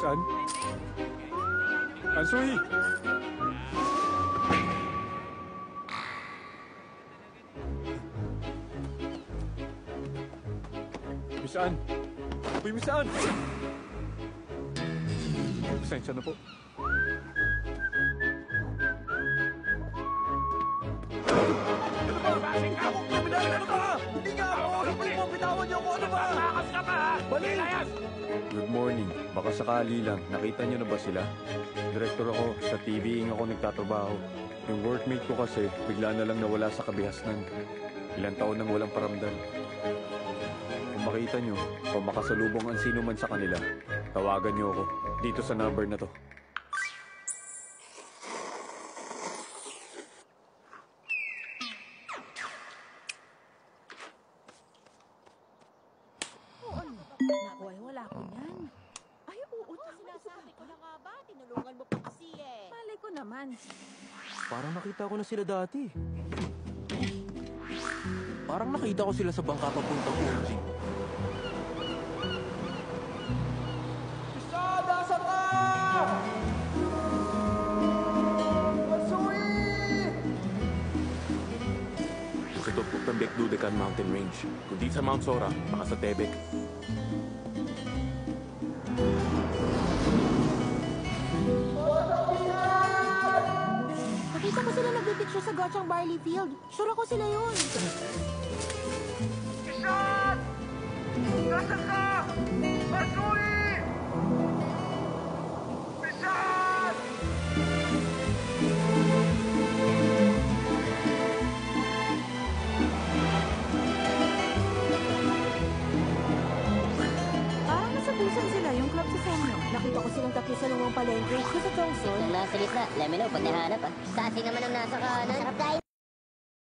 Miss Ann? Ansui! Miss Ann! Uy, Miss Ann! Pasensya na po. Ano ba? Basing ka mong kriminal! Ano ba? Hindi nga ako! Hindi mo bitawan niyo ako! Ano ba? Takas ka pa, ha? Balik! Good morning. Baka sakali lang. Nakita niyo na ba sila? Direktor ako. Sa TVing ako nagtatrabaho. Yung workmate ko kasi, bigla na lang nawala sa kabihasnan. Ilang taon nang walang paramdam. Kung makita niyo, o makasalubong ang sino man sa kanila, tawagan niyo ako dito sa number na to. Naku, ay wala ko yan. Ay, oo, Sinasabi ko na nga ba? Tinulungan mo pa kasi eh. malay ko naman. Parang nakita ko na sila dati. Parang nakita ko sila sa bangka papuntang Uji. Pisada sa ka! Matsui! Sa tuktok ng Bekdudekan Mountain Range. Kundi sa Mount Sora, baka sa Tebek. Nakita ko sila nagpipicture sa Gotchang Barley Field. Sure ako sila yun. Isaan! Nasaan ka? Matsui! Isaan! Parang nasa busan sila, yung club sa Senyo. Nakita ko silang tatlo sa lumang palengke ko sa Tongson. Kung nasa gitna, let me know pag nahanap ah. Sasi naman ang nasa kanan. Sarap tayo